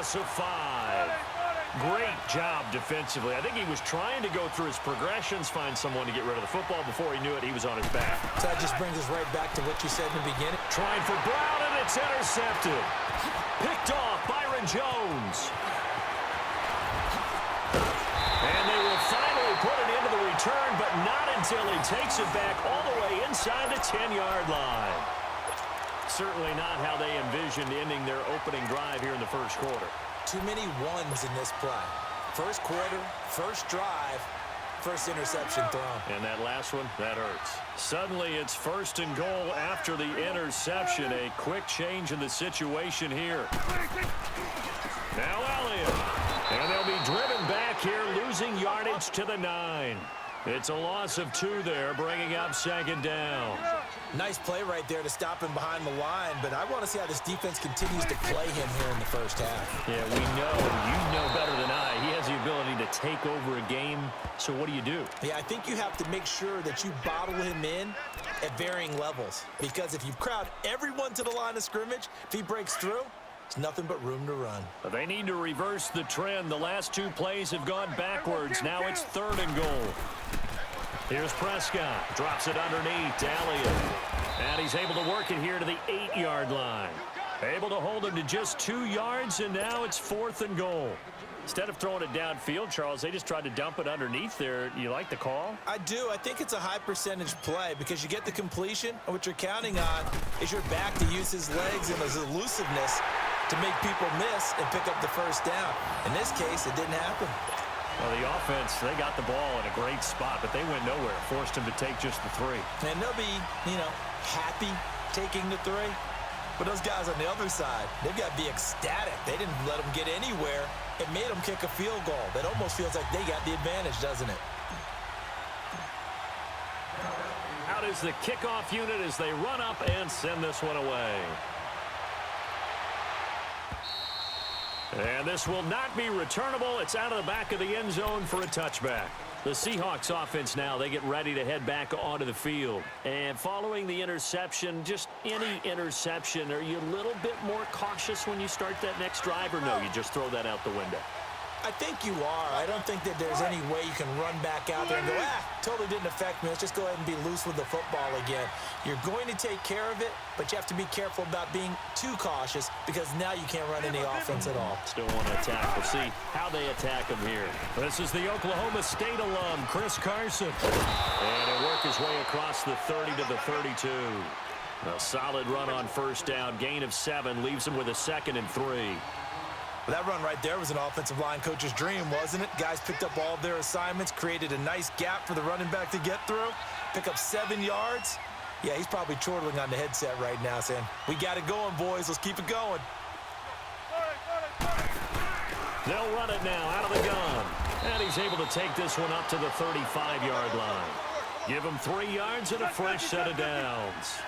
loss of 5. Great job defensively. I think he was trying to go through his progressions, find someone to get rid of the football. Before he knew it, he was on his back. So that just brings us right back to what you said in the beginning. Trying for Brown, and it's intercepted. Picked off Byron Jones. And they will finally put it into the return, but not until he takes it back all the way inside the 10-yard line. Certainly not how they envisioned ending their opening drive here in the first quarter. Too many ones in this play. First quarter, first drive, first interception thrown. And that last one, that hurts. Suddenly it's first and goal after the interception. A quick change in the situation here. Now Elliott. And they'll be driven back here, losing yardage to the 9. It's a loss of 2 there, bringing up second down. Nice play right there to stop him behind the line, but I want to see how this defense continues to play him here in the first half. Yeah, we know, you know better than I, he has the ability to take over a game, so what do you do? Yeah, I think you have to make sure that you bottle him in at varying levels, because if you crowd everyone to the line of scrimmage, if he breaks through, there's nothing but room to run. They need to reverse the trend. The last 2 plays have gone backwards. Now it's 3rd and goal. Here's Prescott. Drops it underneath to Elliott. And he's able to work it here to the 8-yard line. Able to hold him to just 2 yards, and now it's 4th and goal. Instead of throwing it downfield, Charles, they just tried to dump it underneath there. You like the call? I do. I think it's a high percentage play because you get the completion, and what you're counting on is your back to use his legs and his elusiveness to make people miss and pick up the first down. In this case, it didn't happen. Well, the offense, they got the ball in a great spot, but they went nowhere. Forced him to take just the 3. And they'll be, happy taking the 3. But those guys on the other side, they've got to be ecstatic. They didn't let them get anywhere. It made them kick a field goal. That almost feels like they got the advantage, doesn't it? Out is the kickoff unit as they run up and send this one away. And this will not be returnable. It's out of the back of the end zone for a touchback. The Seahawks offense now, they get ready to head back onto the field. And following the interception, just any interception, are you a little bit more cautious when you start that next drive, or no, you just throw that out the window? I think you are. I don't think that there's any way you can run back out there and go, totally didn't affect me. Let's just go ahead and be loose with the football again. You're going to take care of it, but you have to be careful about being too cautious because now you can't run any offense at all. Still want to attack. We'll see how they attack him here. This is the Oklahoma State alum, Chris Carson. And he'll work his way across the 30 to the 32. A solid run on first down. Gain of 7 leaves him with a 2nd and 3. Well, that run right there was an offensive line coach's dream, wasn't it? Guys picked up all of their assignments, created a nice gap for the running back to get through, pick up 7 yards. Yeah, he's probably chortling on the headset right now saying, we got it going, boys. Let's keep it going. They'll run it now out of the gun. And he's able to take this one up to the 35-yard line. Give him 3 yards and a fresh set of downs.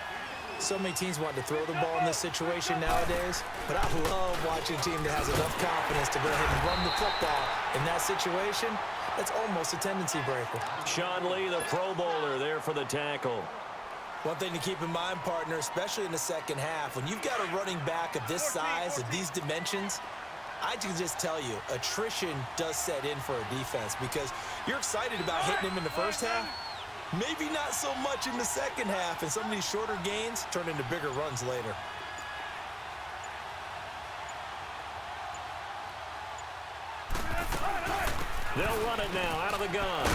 So many teams want to throw the ball in this situation nowadays, but I love watching a team that has enough confidence to go ahead and run the football. In that situation, that's almost a tendency breaker. Sean Lee, the Pro Bowler, there for the tackle. One thing to keep in mind, partner, especially in the second half, when you've got a running back of this size, of these dimensions, I can just tell you, attrition does set in for a defense because you're excited about hitting him in the first half. Maybe not so much in the second half, and some of these shorter gains turn into bigger runs later. They'll run it now out of the gun.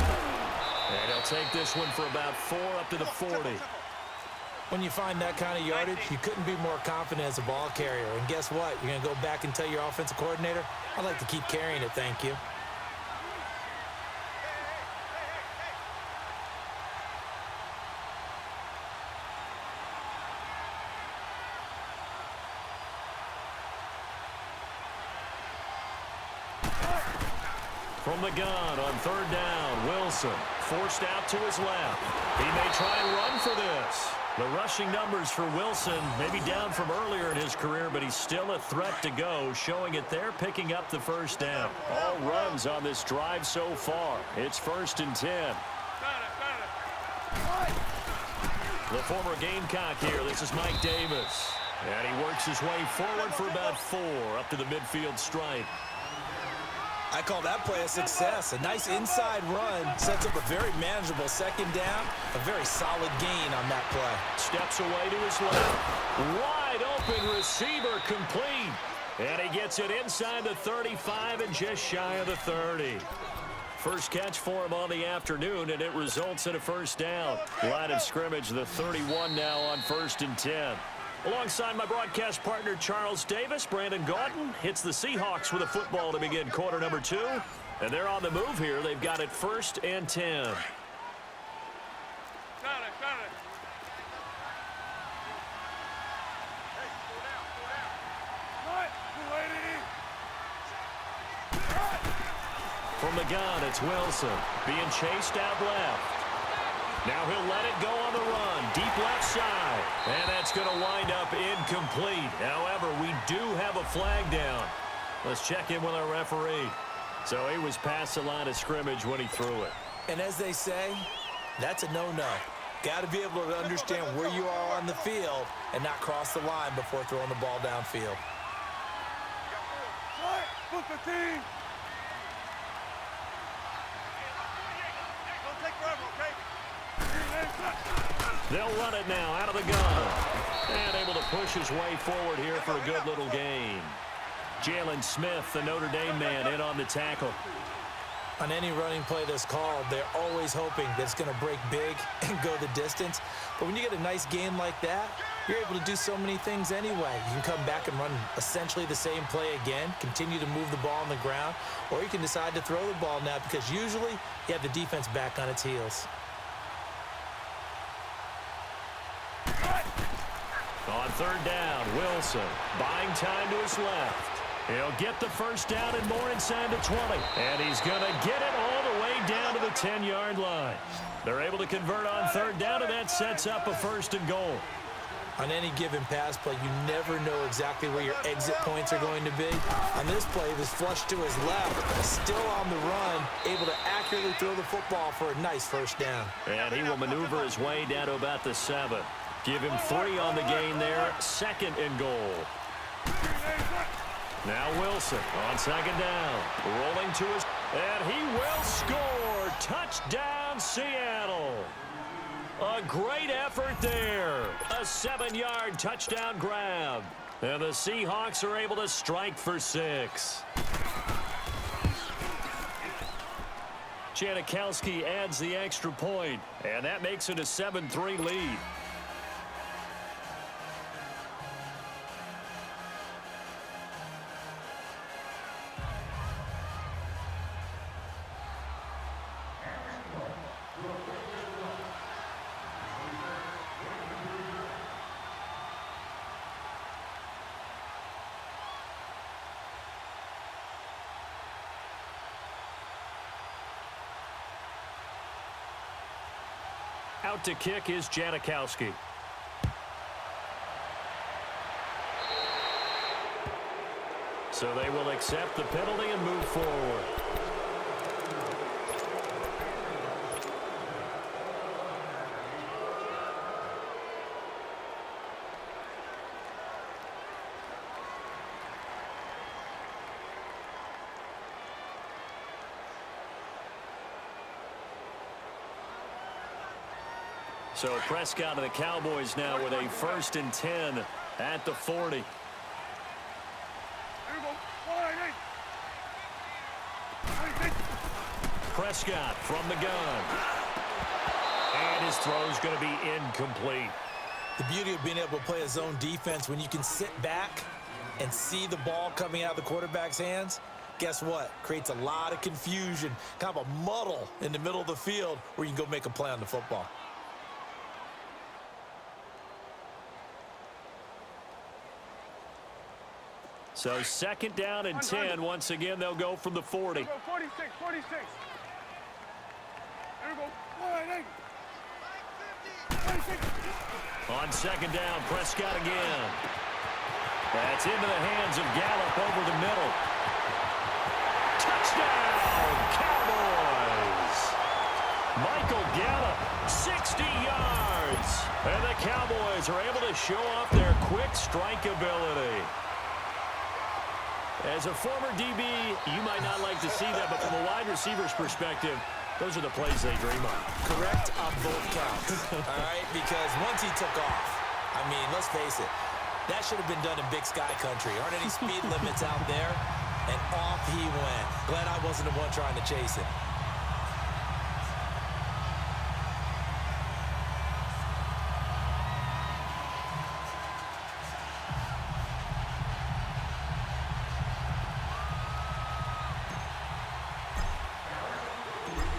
And he'll take this one for about 4 up to the 40. When you find that kind of yardage, you couldn't be more confident as a ball carrier. And guess what? You're going to go back and tell your offensive coordinator, I'd like to keep carrying it, thank you. From the gun on 3rd down, Wilson forced out to his left. He may try and run for this. The rushing numbers for Wilson may be down from earlier in his career, but he's still a threat to go, showing it there, picking up the first down. All runs on this drive so far. It's 1st and 10. The former Gamecock here. This is Mike Davis. And he works his way forward for about 4 up to the midfield stripe. I call that play a success. A nice inside run sets up a very manageable second down. A very solid gain on that play. Steps away to his left. Wide open receiver complete. And he gets it inside the 35 and just shy of the 30. First catch for him on the afternoon, and it results in a first down. Line of scrimmage, the 31 now on 1st and 10. Alongside my broadcast partner, Charles Davis, Brandon Gaudin hits the Seahawks with a football to begin quarter number 2. And they're on the move here. They've got it 1st and 10. Got it. From the gun, it's Wilson being chased out left. Now he'll let it go on the run, deep left side. And that's going to wind up incomplete. However, we do have a flag down. Let's check in with our referee. So he was past the line of scrimmage when he threw it. And as they say, that's a no-no. Got to be able to understand where you are on the field and not cross the line before throwing the ball downfield. Look the team. Don't take forever, okay? They'll run it now out of the gun. And able to push his way forward here for a good little gain. Jalen Smith, the Notre Dame man, in on the tackle. On any running play that's called, they're always hoping that it's going to break big and go the distance. But when you get a nice gain like that, you're able to do so many things anyway. You can come back and run essentially the same play again, continue to move the ball on the ground, or you can decide to throw the ball now because usually you have the defense back on its heels. On 3rd down, Wilson buying time to his left. He'll get the first down and more inside the 20. And he's going to get it all the way down to the 10-yard line. They're able to convert on 3rd down, and that sets up a 1st and goal. On any given pass play, you never know exactly where your exit points are going to be. On this play, it was flushed to his left, still on the run, able to accurately throw the football for a nice first down. And he will maneuver his way down to about the 7. Give him 3 on the gain there, 2nd and goal. Now Wilson on 2nd down, rolling to his, and he will score. Touchdown, Seattle. A great effort there. A 7-yard touchdown grab. And the Seahawks are able to strike for 6. Janikowski adds the extra point, and that makes it a 7-3 lead. Out to kick is Janikowski. So they will accept the penalty and move forward. So Prescott and the Cowboys now with a 1st and 10 at the 40. Prescott from the gun. And his throw is going to be incomplete. The beauty of being able to play a zone defense when you can sit back and see the ball coming out of the quarterback's hands, guess what? Creates a lot of confusion, kind of a muddle in the middle of the field where you can go make a play on the football. So 2nd down and 10. Once again, they'll go from the 40. 46. There we go. 46. On 2nd down, Prescott again. That's into the hands of Gallup over the middle. Touchdown, Cowboys! Michael Gallup, 60 yards. And the Cowboys are able to show off their quick strike ability. As a former DB, you might not like to see that, but from a wide receiver's perspective, those are the plays they dream of. Correct on both counts, all right? Because once he took off, I mean, let's face it, that should have been done in Big Sky Country. Aren't any speed limits out there? And off he went. Glad I wasn't the one trying to chase it.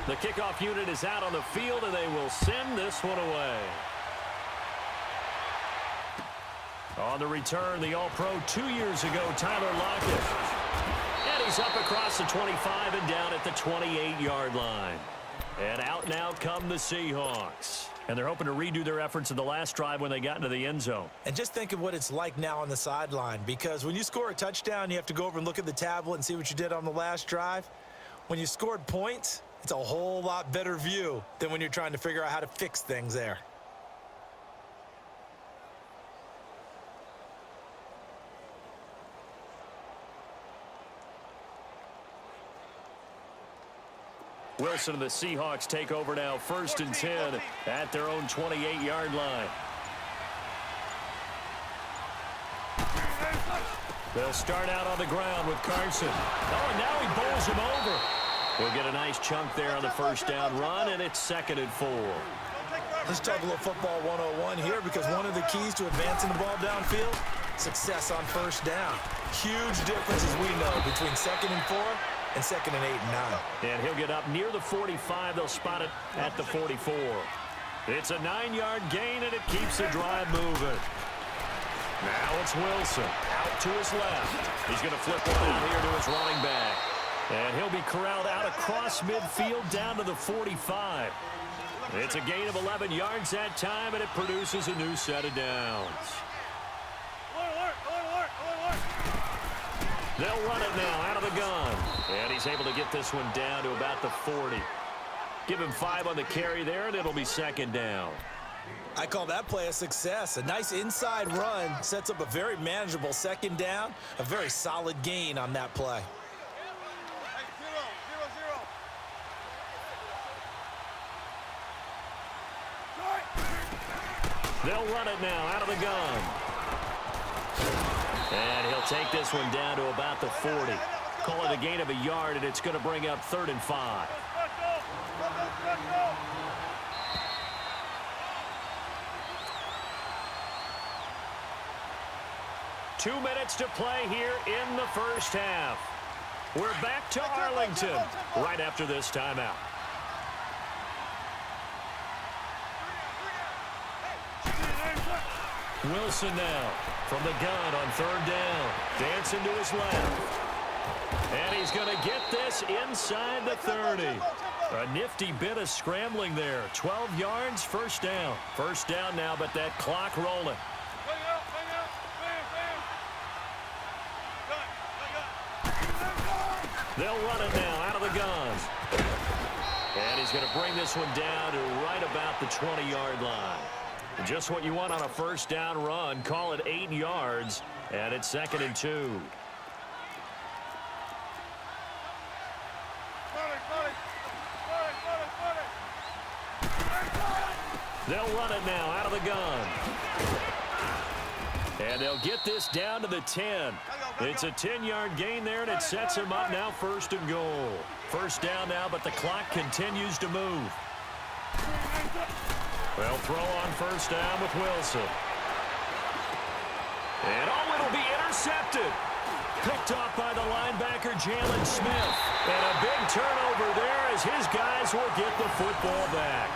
The kickoff unit is out on the field, and they will send this one away. On the return, the All-Pro 2 years ago, Tyler Lockett. And he's up across the 25 and down at the 28-yard line. And out now come the Seahawks. And they're hoping to redo their efforts in the last drive when they got into the end zone. And just think of what it's like now on the sideline, because when you score a touchdown, you have to go over and look at the tablet and see what you did on the last drive. When you scored points, it's a whole lot better view than when you're trying to figure out how to fix things there. Wilson and the Seahawks take over now, 1st and 10 at their own 28-yard line. They'll start out on the ground with Carson. Oh, and now he bowls him over. We'll get a nice chunk there on the first down run, and it's 2nd and 4. Let's talk a little football 101 here, because one of the keys to advancing the ball downfield, success on first down. Huge difference, as we know, between 2nd and 4 and 2nd and 8 and 9. And he'll get up near the 45. They'll spot it at the 44. It's a 9-yard gain, and it keeps the drive moving. Now it's Wilson out to his left. He's going to flip one out here to his running back. And he'll be corralled out across midfield down to the 45. It's a gain of 11 yards that time, and it produces a new set of downs. They'll run it now out of the gun. And he's able to get this one down to about the 40. Give him 5 on the carry there, and it'll be 2nd down. I call that play a success. A nice inside run sets up a very manageable 2nd down. A very solid gain on that play. They'll run it now out of the gun. And he'll take this one down to about the 40. Call it a gain of a yard, and it's going to bring up 3rd and 5. Two minutes to play here in the first half. We're back to Arlington right after this timeout. Wilson now from the gun on 3rd down. Dancing to his left. And he's going to get this inside the 30. A nifty bit of scrambling there. 12 yards, 1st down. 1st down now, but that clock rolling. They'll run it now out of the gun. And he's going to bring this one down to right about the 20-yard line. Just what you want on a 1st down run. Call it 8 yards, and it's 2nd and 2. They'll run it now out of the gun. And they'll get this down to the 10. It's a 10-yard gain there, and it sets him up now 1st and goal. 1st down now, but the clock continues to move. They'll throw on 1st down with Wilson. And oh, it'll be intercepted. Picked off by the linebacker, Jalen Smith. And a big turnover there as his guys will get the football back.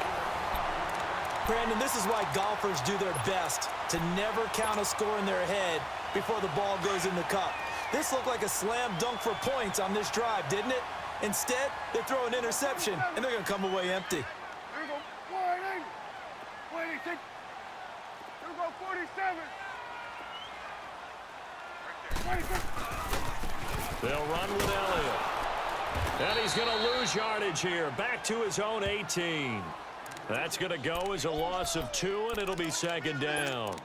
Brandon, this is why golfers do their best to never count a score in their head before the ball goes in the cup. This looked like a slam dunk for points on this drive, didn't it? Instead, they throw an interception, and they're going to come away empty. Here we go. 46. Here we go. 47. 26. They'll run with Elliott. And he's going to lose yardage here. Back to his own 18. That's going to go as a loss of 2, and it'll be second down.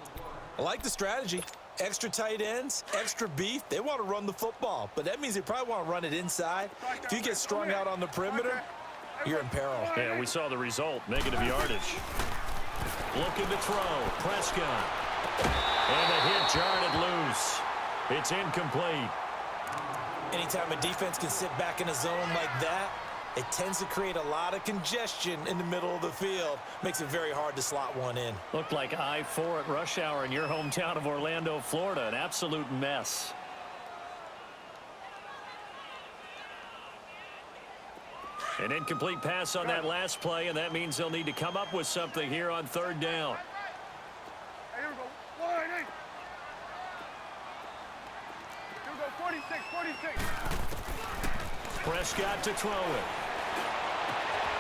I like the strategy. Extra tight ends, extra beef. They want to run the football, but that means they probably want to run it inside. If you get strung out on the perimeter, you're in peril. Yeah, we saw the result, negative yardage. Looking to throw, Prescott. And the hit jarred it loose. It's incomplete. Anytime a defense can sit back in a zone like that, it tends to create a lot of congestion in the middle of the field. Makes it very hard to slot one in. Looked like I-4 at rush hour in your hometown of Orlando, Florida. An absolute mess. An incomplete pass on that last play, and that means they'll need to come up with something here on third down. Hey, here we go. 1-8. Here we go. 46, 46. Prescott to throw it.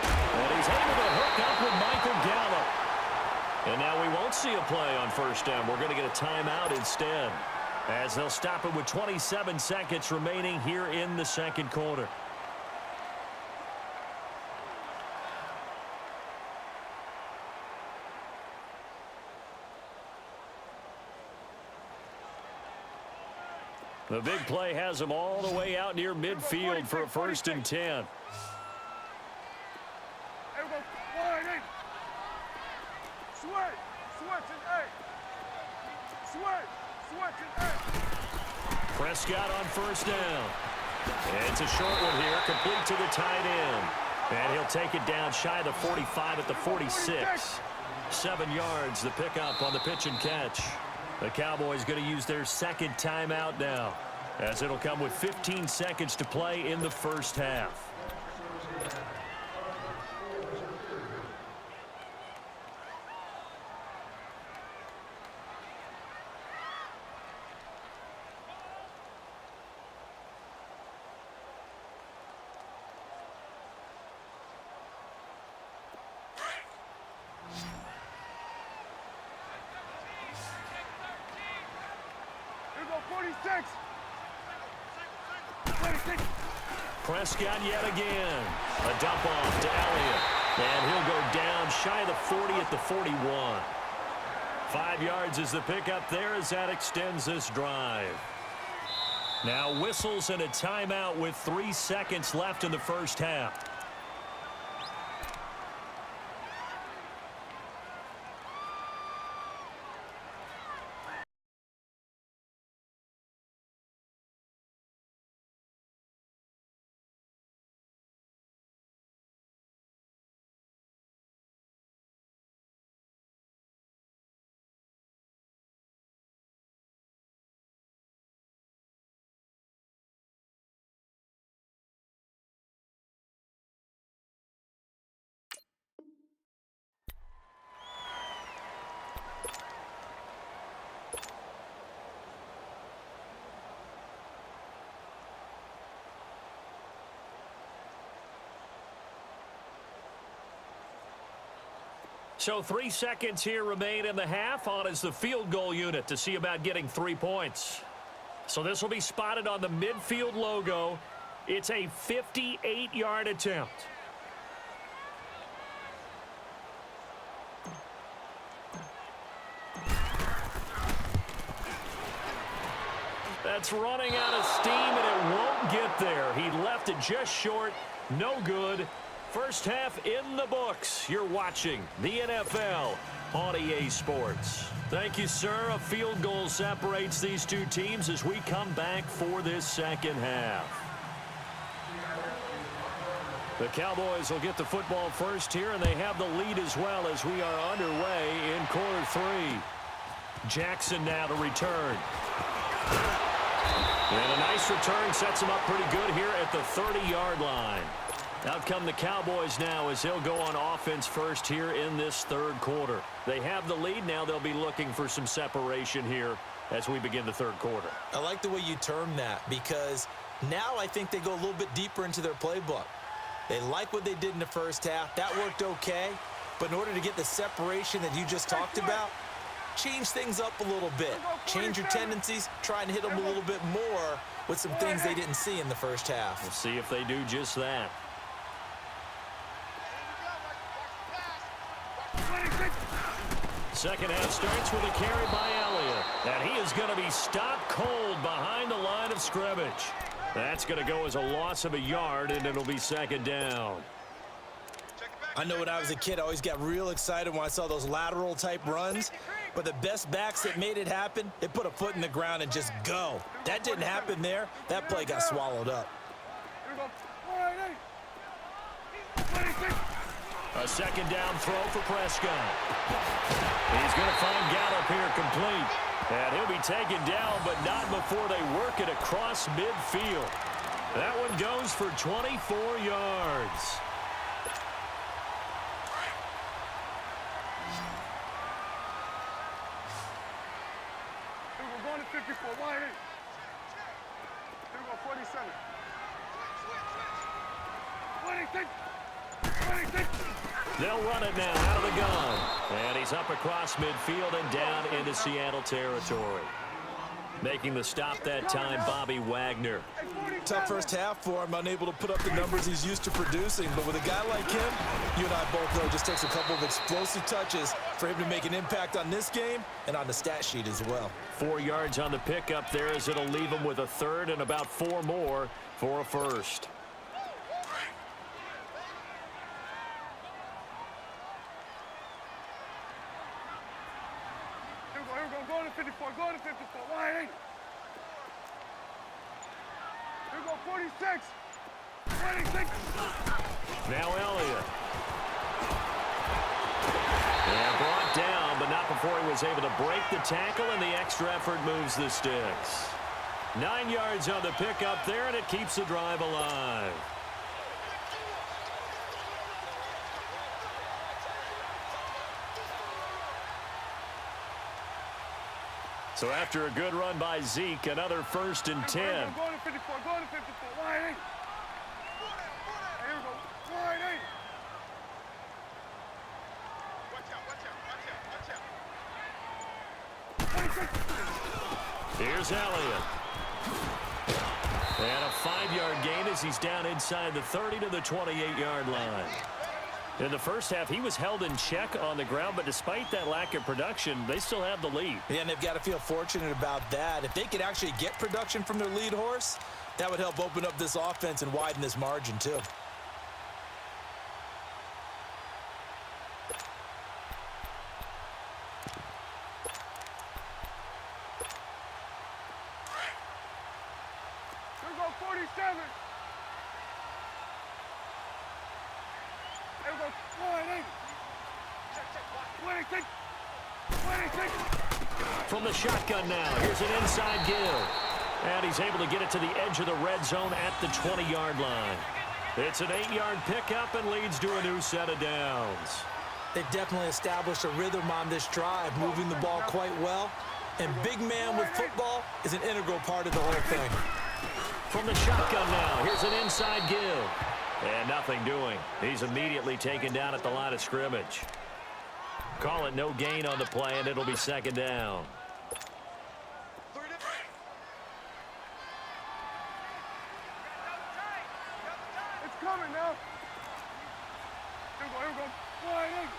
And he's able to hook up with Michael Gallup. And now we won't see a play on first down. We're going to get a timeout instead, as they'll stop it with 27 seconds remaining here in the second quarter. The big play has them all the way out near midfield for a 1st and 10. Here we go. 1-8. Switch and 8. Switch and 8. Prescott on first down. It's a short one here, complete to the tight end. And he'll take it down shy of the 45 at the 46. 7 yards, the pickup on the pitch and catch. The Cowboys going to use their second timeout now, as it'll come with 15 seconds to play in the first half. Here we go. 46. 26. Prescott yet again. A dump off to Elliott. And he'll go down shy of the 40 at the 41. 5 yards is the pickup there as that extends this drive. Now whistles and a timeout with 3 seconds left in the first half. So 3 seconds here remain in the half. On is the field goal unit to see about getting 3 points. So this will be spotted on the midfield logo. It's a 58-yard attempt. That's running out of steam, and it won't get there. He left it just short. No good. First half in the books. You're watching the NFL on EA Sports. Thank you, sir. A field goal separates these two teams as we come back for this second half. The Cowboys will get the football first here, and they have the lead as well as we are underway in quarter 3. Jackson now to return. And a nice return sets him up pretty good here at the 30-yard line. Out come the Cowboys now as they'll go on offense first here in this third quarter. They have the lead. Now they'll be looking for some separation here as we begin the third quarter. I like the way you term that, because now I think they go a little bit deeper into their playbook. They like what they did in the first half. That worked okay. But in order to get the separation that you just talked about, change things up a little bit. Change your tendencies. Try and hit them a little bit more with some things they didn't see in the first half. We'll see if they do just that. Second half starts with a carry by Elliott. And he is going to be stopped cold behind the line of scrimmage. That's going to go as a loss of a yard, and it'll be second down. I know when I was a kid, I always got real excited when I saw those lateral type runs. But the best backs that made it happen, they put a foot in the ground and just go. That didn't happen there. That play got swallowed up. A second down throw for Prescott. He's going to find Gallup here complete. And he'll be taken down, but not before they work it across midfield. That one goes for 24 yards. We're going to 54. Wide eight. Here we go, 47. 26. They'll run it now out of the gun. And he's up across midfield and down into Seattle territory. Making the stop that time, Bobby Wagner. Tough first half for him, unable to put up the numbers he's used to producing. But with a guy like him, you and I both know it just takes a couple of explosive touches for him to make an impact on this game and on the stat sheet as well. 4 yards on the pickup there as it'll leave him with a third and about 4 more for a first. Here we go, go to 54, go to 54, wide eight. Here we go, 46. 26. Now Elliott. And brought down, but not before he was able to break the tackle, and the extra effort moves the sticks. 9 yards on the pickup there, and it keeps the drive alive. So after a good run by Zeke, another 1st and 10. Go to 54, go to 54, wide eight. Here we go, wide eight. Here's Elliott. And a 5-yard gain as he's down inside the 30 to the 28-yard line. In the first half, he was held in check on the ground, but despite that lack of production, they still have the lead. Yeah, and they've got to feel fortunate about that. If they could actually get production from their lead horse, that would help open up this offense and widen this margin too. Here we go, 47. Here we go, wide eight. 26. 26. From the shotgun now, here's an inside give. And he's able to get it to the edge of the red zone at the 20-yard line. It's an 8-yard pickup and leads to a new set of downs. They've definitely established a rhythm on this drive, moving the ball quite well. And big man with football is an integral part of the whole thing. From the shotgun now, here's an inside give. And nothing doing. He's immediately taken down at the line of scrimmage. Call it no gain on the play, and it'll be second down. It's coming now. Here we go, wide eight.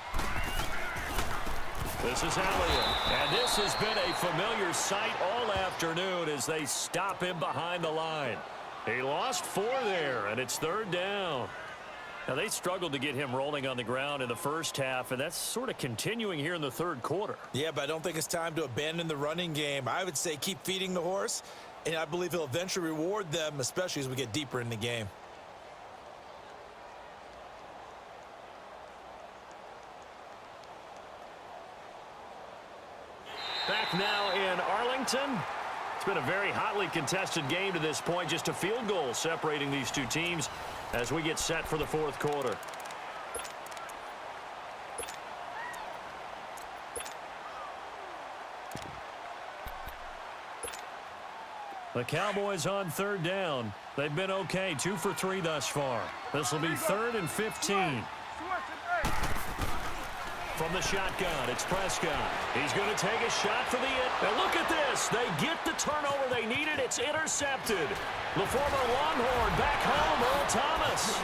This is Elliott, and this has been a familiar sight all afternoon as they stop him behind the line. He lost 4 there, and it's third down. Now, they struggled to get him rolling on the ground in the first half, and that's sort of continuing here in the third quarter. Yeah, but I don't think it's time to abandon the running game. I would say keep feeding the horse, and I believe he'll eventually reward them, especially as we get deeper in the game. Back now in Arlington. It's been a very hotly contested game to this point. Just a field goal separating these two teams as we get set for the fourth quarter. The Cowboys on third down. They've been okay, 2 for 3 thus far. This will be 3rd and 15. From the shotgun, it's Prescott. He's going to take a shot for the end. And look at this. They get the turnover they needed. It's intercepted. The former Longhorn back home, Earl Thomas.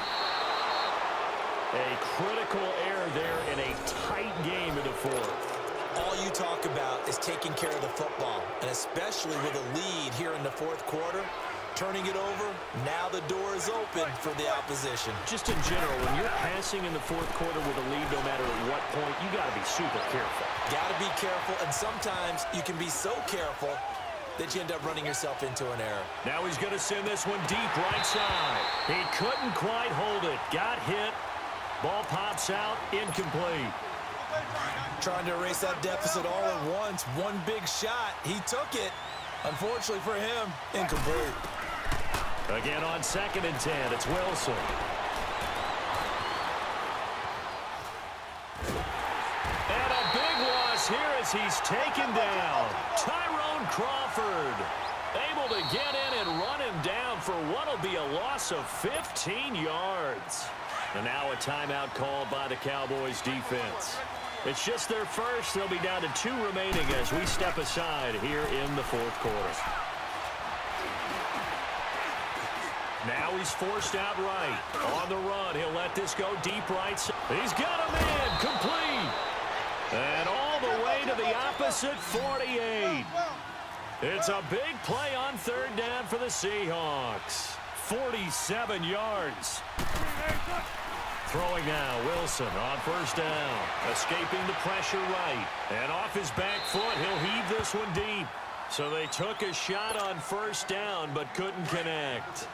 A critical error there in a tight game in the fourth. All you talk about is taking care of the football, and especially with a lead here in the fourth quarter, turning it over, now the door is open for the opposition. Just in general, when you're passing in the fourth quarter with a lead, no matter at what point, you got to be super careful. Got to be careful, and sometimes you can be so careful that you end up running yourself into an error. Now he's going to send this one deep right side. He couldn't quite hold it. Got hit. Ball pops out. Incomplete. Trying to erase that deficit all at once. One big shot. He took it. Unfortunately for him, incomplete. Again on 2nd and 10. It's Wilson. And a big loss here as he's taken down. Tyrone Crawford able to get in and run him down for what will be a loss of 15 yards. And now a timeout called by the Cowboys defense. It's just their first. They'll be down to 2 remaining as we step aside here in the fourth quarter. Now he's forced out right. On the run, he'll let this go deep right side. He's got a man complete. And all the way to the opposite 48. It's a big play on 3rd down for the Seahawks. 47 yards. Throwing now, Wilson on 1st down. Escaping the pressure right. And off his back foot, he'll heave this one deep. So they took a shot on 1st down, but couldn't connect.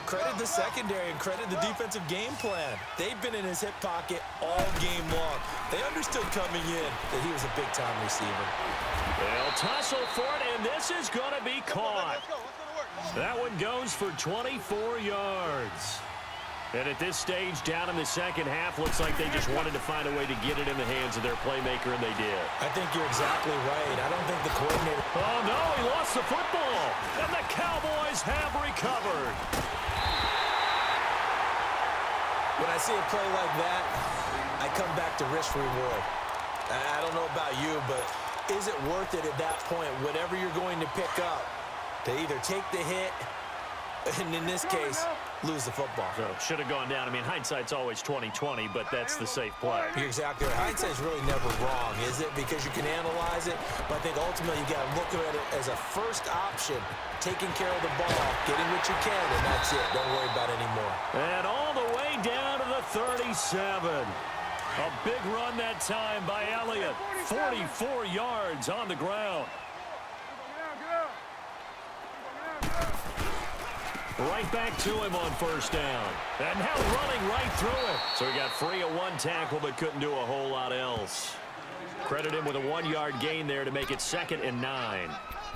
Credit the secondary and credit the defensive game plan. They've been in his hip pocket all game long. They understood coming in that he was a big-time receiver. They'll tussle for it, and this is going to be caught. That one goes for 24 yards. And at this stage, down in the second half, looks like they just wanted to find a way to get it in the hands of their playmaker, and they did. I think you're exactly right. I don't think the coordinator... Oh, no, he lost the football. And the Cowboys have recovered. When I see a play like that, I come back to risk-reward. I don't know about you, but is it worth it at that point, whatever you're going to pick up, to either take the hit, and in this case, lose the football? So should have gone down. I mean, hindsight's always 20/20, but that's the safe play. You're exactly right. Hindsight's really never wrong, is it? Because you can analyze it, but I think ultimately you got to look at it as a first option, taking care of the ball, getting what you can, and that's it. Don't worry about it anymore. And all the way down to the 37. A big run that time by Elliott. 44 yards on the ground. Right back to him on 1st down. And now running right through it. So he got free of 1 tackle but couldn't do a whole lot else. Credit him with a 1-yard gain there to make it 2nd and 9.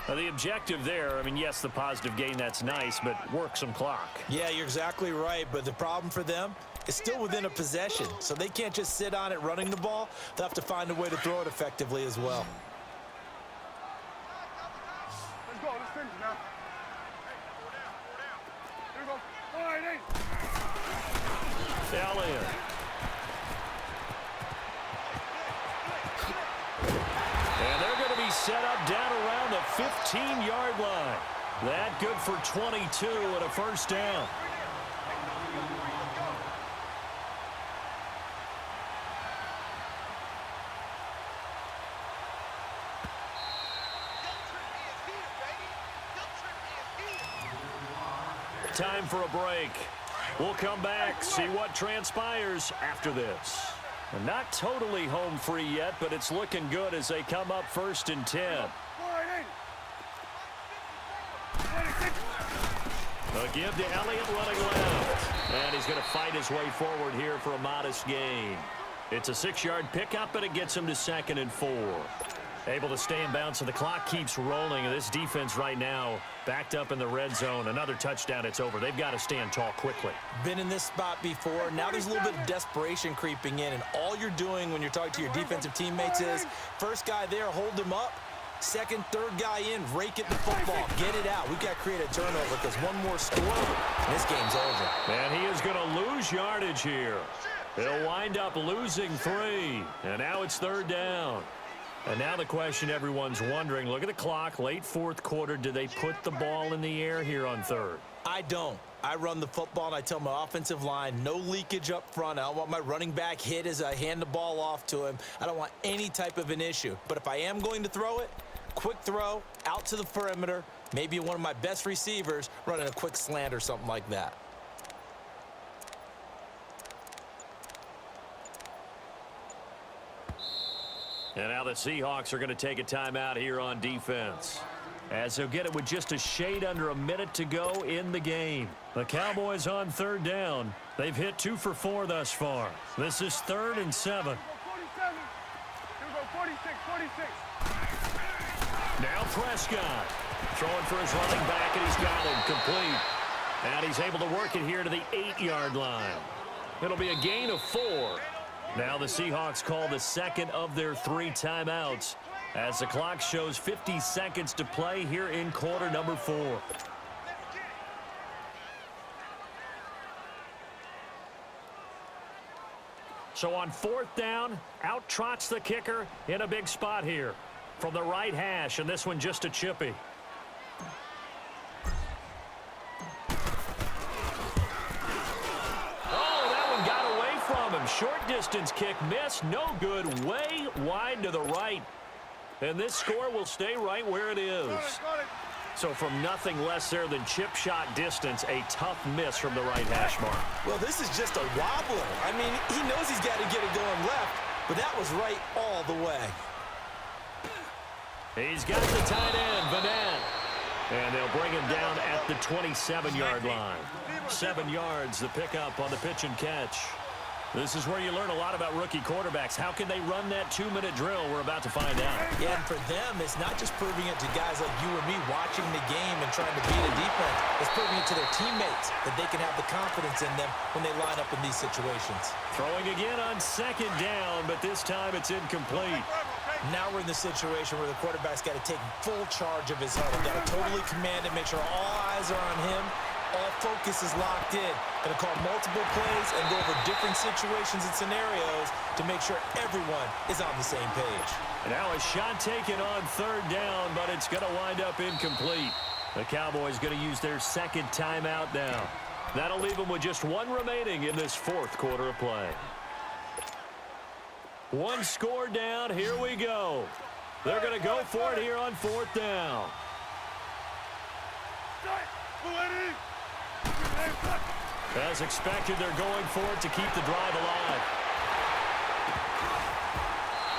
Now the objective there, I mean, yes, the positive gain, that's nice, but work some clock. Yeah, you're exactly right, but the problem for them is still within a possession, so they can't just sit on it running the ball. They'll have to find a way to throw it effectively as well. Let's go. Let's finish now. Here we go. All right, Elliott. And they're going to be set up down around the 15-yard line. That good for 22 and a 1st down. Time for a break. We'll come back, see what transpires after this. And not totally home free yet, but it's looking good as they come up 1st and 10. A give to Elliott running left. And he's going to fight his way forward here for a modest gain. It's a 6-yard pickup, and it gets him to 2nd and 4. Able to stay in bounds, so the clock keeps rolling. And this defense right now backed up in the red zone. Another touchdown, it's over. They've got to stand tall quickly. Been in this spot before. Now there's a little bit of desperation creeping in, and all you're doing when you're talking to your defensive teammates is first guy there, hold him up. Second, third guy in, rake at the football. Get it out. We've got to create a turnover because one more score, and this game's over. And he is going to lose yardage here. He'll wind up losing 3. And now it's 3rd down. And now the question everyone's wondering, look at the clock, late fourth quarter, do they put the ball in the air here on 3rd? I don't. I run the football, and I tell my offensive line, no leakage up front. I don't want my running back hit as I hand the ball off to him. I don't want any type of an issue. But if I am going to throw it, quick throw, out to the perimeter, maybe one of my best receivers running a quick slant or something like that. And now the Seahawks are going to take a timeout here on defense, as they'll get it with just a shade under a minute to go in the game. The Cowboys on third down. They've hit 2 for 4 thus far. This is 3rd and 7. 47. Here we go, 46, 46. Now Prescott throwing for his running back, and he's got it complete. And he's able to work it here to the 8-yard line. It'll be a gain of 4. Now the Seahawks call the second of their 3 timeouts, as the clock shows 50 seconds to play here in quarter number 4. So on 4th down, out trots the kicker in a big spot here from the right hash, and this one just a chippy. Oh, that one got away from him. Short distance kick missed, no good, way wide to the right. And this score will stay right where it is. So from nothing less there than chip shot distance, a tough miss from the right hash mark. Well, this is just a wobbler. I mean, he knows he's got to get it going left, but that was right all the way. He's got the tight end, Vanette. And they'll bring him down at the 27-yard line. 7 yards, the pickup on the pitch and catch. This is where you learn a lot about rookie quarterbacks. How can they run that 2-minute drill? We're about to find out. Yeah, and for them, it's not just proving it to guys like you and me watching the game and trying to beat a defense. It's proving it to their teammates that they can have the confidence in them when they line up in these situations. Throwing again on 2nd down, but this time it's incomplete. Now we're in the situation where the quarterback's got to take full charge of his huddle. Got to totally command it, make sure all eyes are on him. All focus is locked in. Going to call multiple plays and go over different situations and scenarios to make sure everyone is on the same page. And now a shot taken on 3rd down, but it's going to wind up incomplete. The Cowboys going to use their 2nd timeout now. That'll leave them with just 1 remaining in this 4th quarter of play. 1 score down. Here we go. They're going to go for it here on 4th down. As expected, they're going for it to keep the drive alive.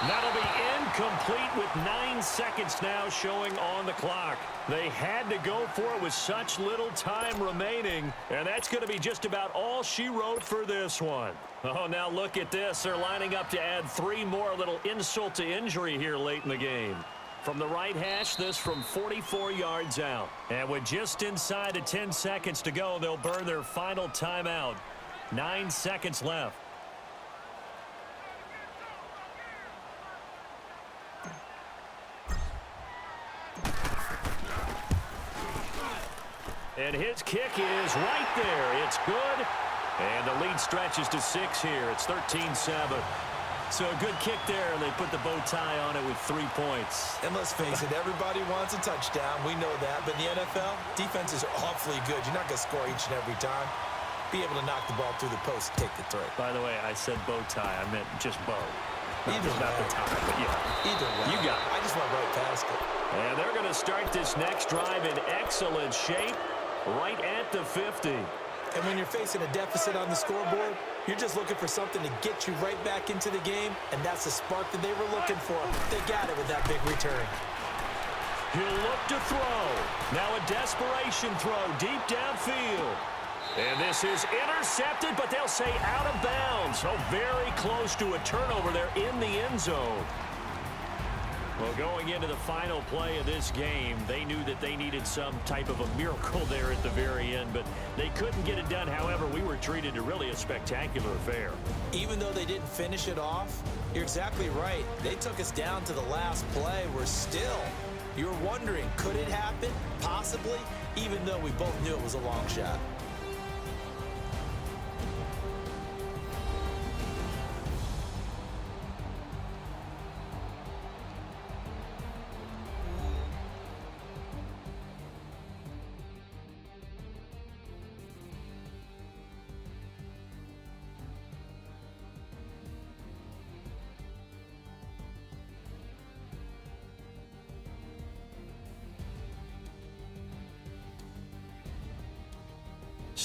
That'll be incomplete with 9 seconds now showing on the clock. They had to go for it with such little time remaining, and that's going to be just about all she wrote for this one. Oh, now look at this. They're lining up to add 3 more, little insult to injury here late in the game. From the right hash, this from 44 yards out. And with just inside of 10 seconds to go, they'll burn their final timeout. 9 seconds left. And his kick is right there. It's good. And the lead stretches to 6 here. It's 13-7. So a good kick there, and they put the bow tie on it with 3 points. And let's face it, everybody wants a touchdown. We know that. But in the NFL, defenses are awfully good. You're not going to score each and every time. Be able to knock the ball through the post and take the throw. By the way, I said bow tie. I meant just bow. Either not way. the tie, but yeah. Either way. You got it. I just went right past it. And they're going to start this next drive in excellent shape right at the 50. And when you're facing a deficit on the scoreboard, you're just looking for something to get you right back into the game, and that's the spark that they were looking for. They got it with that big return. He'll look to throw. Now a desperation throw deep downfield. And this is intercepted, but they'll say out of bounds. So very close to a turnover there in the end zone. Well, going into the final play of this game, they knew that they needed some type of a miracle there at the very end, but they couldn't get it done. However, we were treated to really a spectacular affair. Even though they didn't finish it off, you're exactly right. They took us down to the last play. You're wondering, could it happen? Possibly, even though we both knew it was a long shot.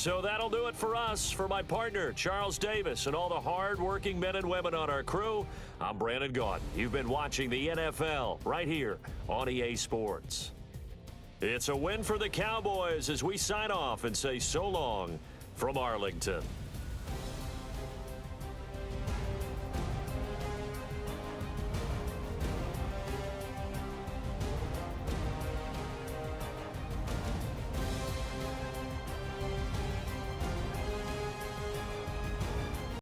So that'll do it for us. For my partner, Charles Davis, and all the hard-working men and women on our crew, I'm Brandon Gaudin. You've been watching the NFL right here on EA Sports. It's a win for the Cowboys as we sign off and say so long from Arlington.